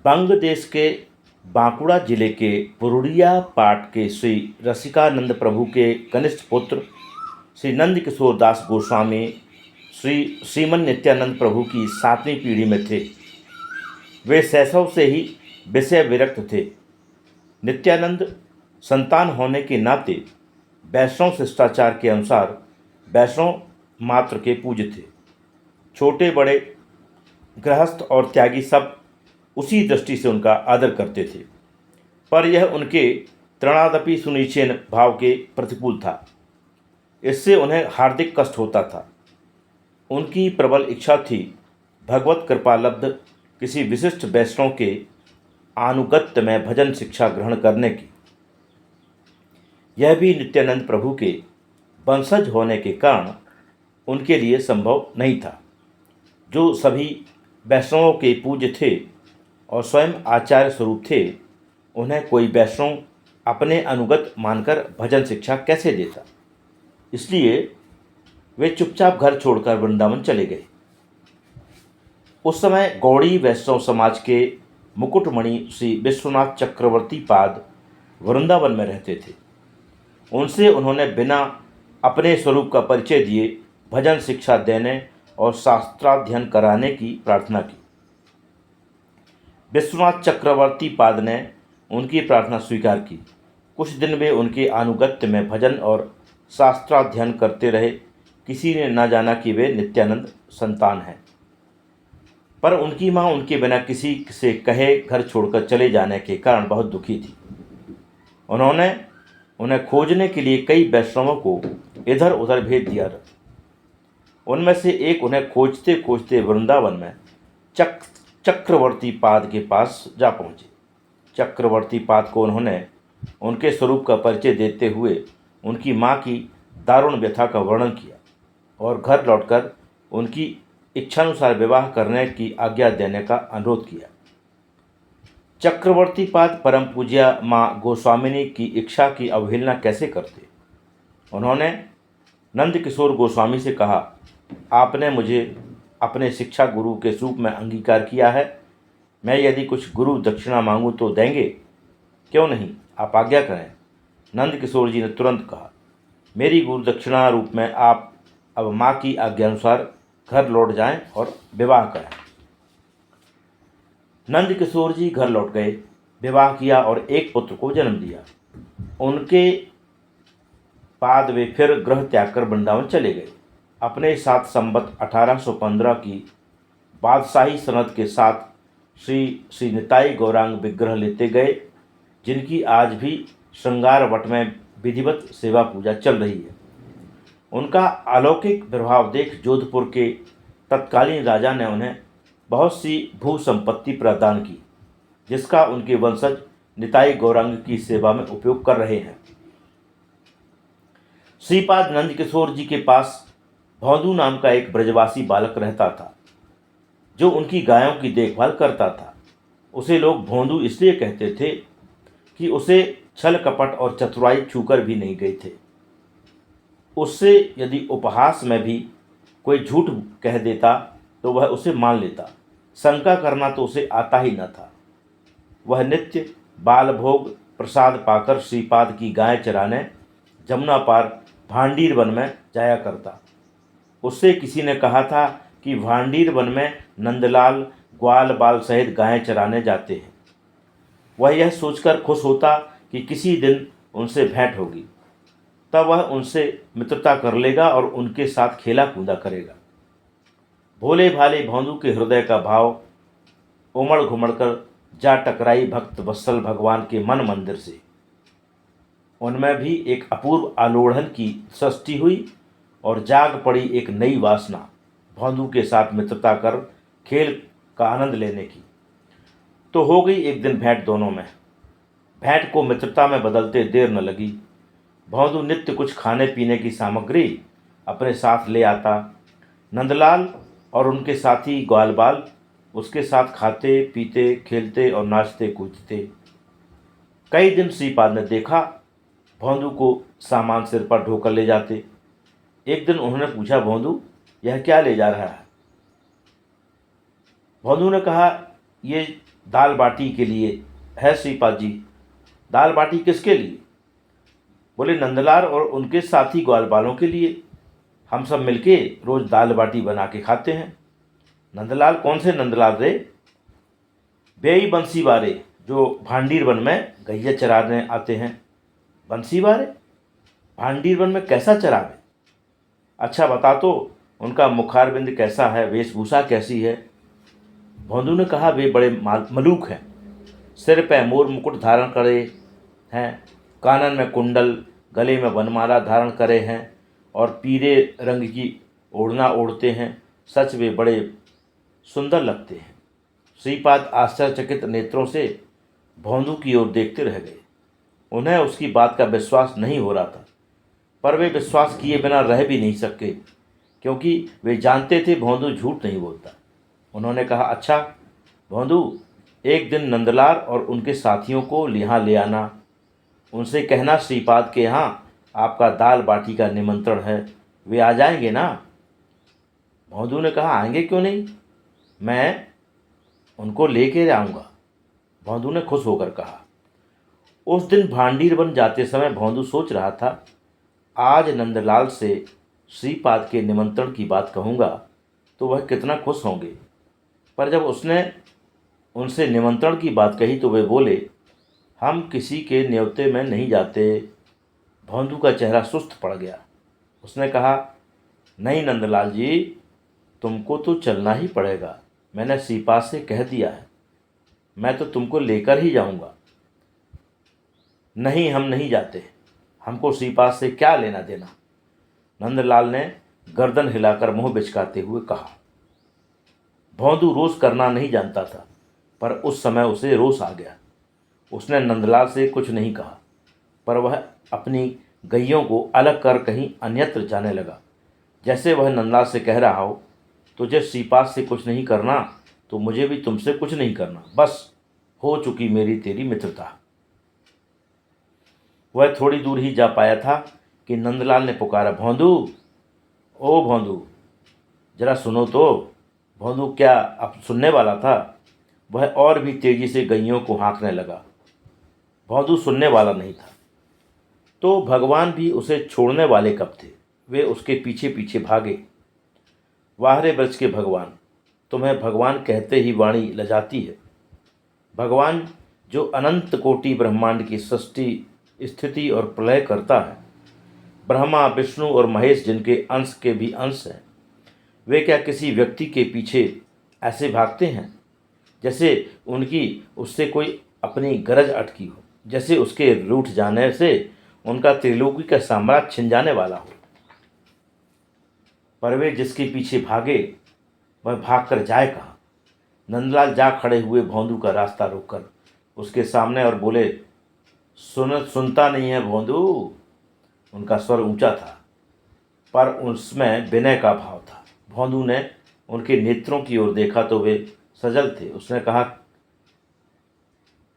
बांग्लादेश के बांकुड़ा जिले के पुरुलिया पाट के श्री रसिकानंद प्रभु के कनिष्ठ पुत्र श्री नंद किशोर दास गोस्वामी श्री श्रीमन नित्यानंद प्रभु की 7वीं पीढ़ी में थे। वे शैशव से ही विषय विरक्त थे। नित्यानंद संतान होने के नाते वैष्णव शिष्टाचार के अनुसार वैष्णव मात्र के पूज्य थे। छोटे बड़े गृहस्थ और त्यागी सब उसी दृष्टि से उनका आदर करते थे, पर यह उनके तृणादपि सुनिचेन भाव के प्रतिकूल था। इससे उन्हें हार्दिक कष्ट होता था। उनकी प्रबल इच्छा थी भगवत कृपालब्ध किसी विशिष्ट वैष्णव के आनुगत्य में भजन शिक्षा ग्रहण करने की। यह भी नित्यानंद प्रभु के वंशज होने के कारण उनके लिए संभव नहीं था। जो सभी वैष्णवों के पूज्य थे और स्वयं आचार्य स्वरूप थे, उन्हें कोई वैष्णव अपने अनुगत मानकर भजन शिक्षा कैसे देता। इसलिए वे चुपचाप घर छोड़कर वृंदावन चले गए। उस समय गौड़ी वैष्णव समाज के मुकुटमणि श्री विश्वनाथ चक्रवर्ती पाद वृंदावन में रहते थे। उनसे उन्होंने बिना अपने स्वरूप का परिचय दिए भजन शिक्षा देने और शास्त्राध्ययन कराने की प्रार्थना की। विश्वनाथ चक्रवर्ती पाद ने उनकी प्रार्थना स्वीकार की। कुछ दिन वे उनके आनुगत्य में भजन और शास्त्राध्ययन करते रहे। किसी ने न जाना कि वे नित्यानंद संतान हैं, पर उनकी माँ उनके बिना किसी से कहे घर छोड़कर चले जाने के कारण बहुत दुखी थी। उन्होंने उन्हें खोजने के लिए कई वैष्णवों को इधर उधर भेज दिया। उनमें से एक उन्हें खोजते खोजते वृंदावन में चक्रवर्ती पाद के पास जा पहुँचे। चक्रवर्ती पाद को उन्होंने उनके स्वरूप का परिचय देते हुए उनकी माँ की दारुण व्यथा का वर्णन किया और घर लौटकर उनकी इच्छानुसार विवाह करने की आज्ञा देने का अनुरोध किया। चक्रवर्ती पाद परम पूज्या माँ गोस्वामिनी की इच्छा की अवहेलना कैसे करते। उन्होंने नंद किशोर गोस्वामी से कहा, आपने मुझे अपने शिक्षा गुरु के रूप में अंगीकार किया है। मैं यदि कुछ गुरु दक्षिणा मांगूं तो देंगे? क्यों नहीं, आप आज्ञा करें। नंद किशोर जी ने तुरंत कहा, मेरी गुरु दक्षिणा रूप में आप अब माँ की आज्ञानुसार घर लौट जाएं और विवाह करें। नंद किशोर जी घर लौट गए, विवाह किया और एक पुत्र को जन्म दिया। उनके बाद वे फिर गृह त्याग कर वृंदावन चले गए। अपने साथ संवत 1815 की बादशाही सनद के साथ श्री निताई गौरांग विग्रह लेते गए, जिनकी आज भी श्रृंगार वट में विधिवत सेवा पूजा चल रही है। उनका अलौकिक प्रभाव देख जोधपुर के तत्कालीन राजा ने उन्हें बहुत सी भू संपत्ति प्रदान की, जिसका उनके वंशज निताई गौरांग की सेवा में उपयोग कर रहे हैं। श्रीपाद नंद किशोर जी के पास भौंदू नाम का एक ब्रजवासी बालक रहता था, जो उनकी गायों की देखभाल करता था। उसे लोग भोंदू इसलिए कहते थे कि उसे छल कपट और चतुराई छूकर भी नहीं गए थे। उससे यदि उपहास में भी कोई झूठ कह देता तो वह उसे मान लेता। शंका करना तो उसे आता ही न था। वह नित्य बाल भोग प्रसाद पाकर श्रीपाद की गाय चराने जमुना पार भांडीर वन में जाया करता। उससे किसी ने कहा था कि भांडीर वन में नंदलाल ग्वाल बाल सहित गायें चराने जाते हैं। वह यह सोचकर खुश होता कि किसी दिन उनसे भेंट होगी, तब वह उनसे मित्रता कर लेगा और उनके साथ खेला कूदा करेगा। भोले भाले भौंदू के हृदय का भाव उमड़ घुमड़ कर जा टकराई भक्त वत्सल भगवान के मन मंदिर से। उनमें भी एक अपूर्व आलोड़न की सृष्टि हुई और जाग पड़ी एक नई वासना भौंदू के साथ मित्रता कर खेल का आनंद लेने की। तो हो गई एक दिन भेंट दोनों में। भेंट को मित्रता में बदलते देर न लगी। भौंदू नित्य कुछ खाने पीने की सामग्री अपने साथ ले आता। नंदलाल और उनके साथी ग्वालबाल उसके साथ खाते पीते खेलते और नाचते कूदते। कई दिन श्रीपाद ने देखा भौंदू को सामान सिर पर ढोकर ले जाते। एक दिन उन्होंने पूछा, भौंदू यह क्या ले जा रहा है? भौंदू ने कहा, ये दाल बाटी के लिए है श्रीपाद जी। दाल बाटी किसके लिए? बोले नंदलाल और उनके साथी ग्वालबालों के लिए। हम सब मिलके रोज दाल बाटी बना के खाते हैं। नंदलाल? कौन से नंदलाल रे? बेई बंसी वाले जो भांडीर वन में गैया चराने आते हैं। बंसी वाले भांडीर वन में कैसा चरावे? अच्छा बता तो, उनका मुखारबिंद कैसा है, वेशभूषा कैसी है? भौंदू ने कहा, वे बड़े मलूक हैं। सिर पे मोर मुकुट धारण करे हैं, कानन में कुंडल, गले में वनमाला धारण करे हैं और पीले रंग की ओढ़ना ओढ़ते हैं। सच वे बड़े सुंदर लगते हैं। श्रीपाद आश्चर्यचकित नेत्रों से भौंदू की ओर देखते रह गए। उन्हें उसकी बात का विश्वास नहीं हो रहा था, पर वे विश्वास किए बिना रह भी नहीं सके, क्योंकि वे जानते थे भौंदू झूठ नहीं बोलता। उन्होंने कहा, अच्छा भौंदू, एक दिन नंदलाल और उनके साथियों को यहाँ ले आना। उनसे कहना श्रीपाद के यहाँ आपका दाल बाटी का निमंत्रण है। वे आ जाएंगे ना? भौंदू ने कहा, आएंगे क्यों नहीं, मैं उनको लेके आऊँगा। भौंदू ने खुश होकर कहा। उस दिन भांडीर बन जाते समय भौंदू सोच रहा था, आज नंदलाल से श्रीपाद के निमंत्रण की बात कहूँगा तो वह कितना खुश होंगे। पर जब उसने उनसे निमंत्रण की बात कही तो वे बोले, हम किसी के न्योते में नहीं जाते। भौंदू का चेहरा सुस्त पड़ गया। उसने कहा, नहीं नंदलाल जी, तुमको तो चलना ही पड़ेगा। मैंने श्रीपाद से कह दिया है, मैं तो तुमको लेकर ही जाऊंगा। नहीं, हम नहीं जाते, हमको श्रीपाद से क्या लेना देना। नंदलाल ने गर्दन हिलाकर मुंह बिचकाते हुए कहा। भौंदू रोष करना नहीं जानता था, पर उस समय उसे रोष आ गया। उसने नंदलाल से कुछ नहीं कहा, पर वह अपनी गैयों को अलग कर कहीं अन्यत्र जाने लगा, जैसे वह नंदलाल से कह रहा हो, तुझे श्रीपाद से कुछ नहीं करना तो मुझे भी तुमसे कुछ नहीं करना, बस हो चुकी मेरी तेरी मित्रता। वह थोड़ी दूर ही जा पाया था कि नंदलाल ने पुकारा, भौंदू, ओ भौंदू, जरा सुनो तो। भौंदू क्या अब सुनने वाला था? वह और भी तेजी से गैयों को हाँकने लगा। भौंदू सुनने वाला नहीं था। तो भगवान भी उसे छोड़ने वाले कब थे? वे उसके पीछे पीछे भागे। वाहरे ब्रज के भगवान, तुम्हें भगवान कहते ही वाणी लजाती है। भगवान जो अनंत कोटि ब्रह्मांड की सृष्टि, स्थिति और प्रलय करता है, ब्रह्मा, विष्णु और महेश जिनके अंश के भी अंश हैं, वे क्या किसी व्यक्ति के पीछे ऐसे भागते हैं जैसे उनकी उससे कोई अपनी गरज अटकी हो, जैसे उसके रूठ जाने से उनका त्रिलोकी का साम्राज्य छिन जाने वाला हो। पर वे जिसके पीछे भागे वह भाग कर जाए कहाँ? नंदलाल जा खड़े हुए भौंदू का रास्ता रोककर उसके सामने और बोले, सुनता नहीं है भौंदू? उनका स्वर ऊंचा था, पर उसमें विनय का भाव था। भौंदू ने उनके नेत्रों की ओर देखा तो वे सजल थे। उसने कहा,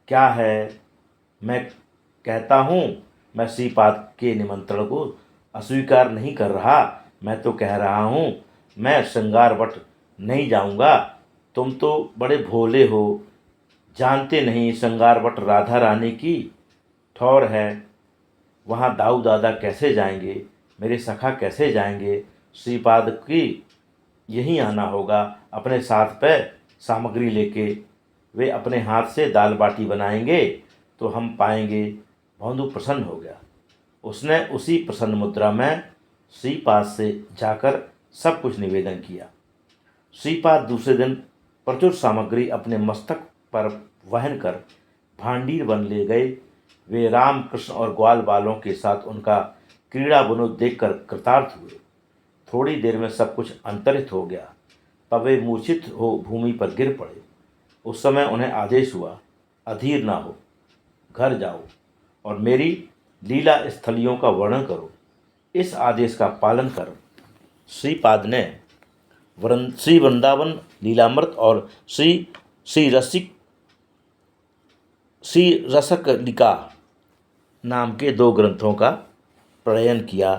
क्या है? मैं कहता हूँ, मैं श्रीपाद के निमंत्रण को अस्वीकार नहीं कर रहा। मैं तो कह रहा हूँ, मैं श्रृंगार वट नहीं जाऊँगा। तुम तो बड़े भोले हो, जानते नहीं श्रृंगार वट राधा रानी की ठौर है। वहाँ दाऊ दादा कैसे जाएंगे, मेरे सखा कैसे जाएंगे? श्रीपाद की यहीं आना होगा अपने साथ पे सामग्री लेके। वे अपने हाथ से दाल बाटी बनाएंगे तो हम पाएंगे। भौंदू प्रसन्न हो गया। उसने उसी प्रसन्न मुद्रा में श्रीपाद से जाकर सब कुछ निवेदन किया। श्रीपाद दूसरे दिन प्रचुर सामग्री अपने मस्तक पर वहन कर भांडीर वन ले गए। वे राम, कृष्ण और ग्वाल बालों के साथ उनका क्रीड़ा विनोद देखकर कृतार्थ हुए। थोड़ी देर में सब कुछ अंतरित हो गया, तब वे मूर्छित हो भूमि पर गिर पड़े। उस समय उन्हें आदेश हुआ, अधीर ना हो, घर जाओ और मेरी लीला स्थलियों का वर्णन करो। इस आदेश का पालन कर श्रीपाद ने श्री वृंदावन लीलामृत और श्री रसकलिका नाम के 2 ग्रंथों का प्रणयन किया।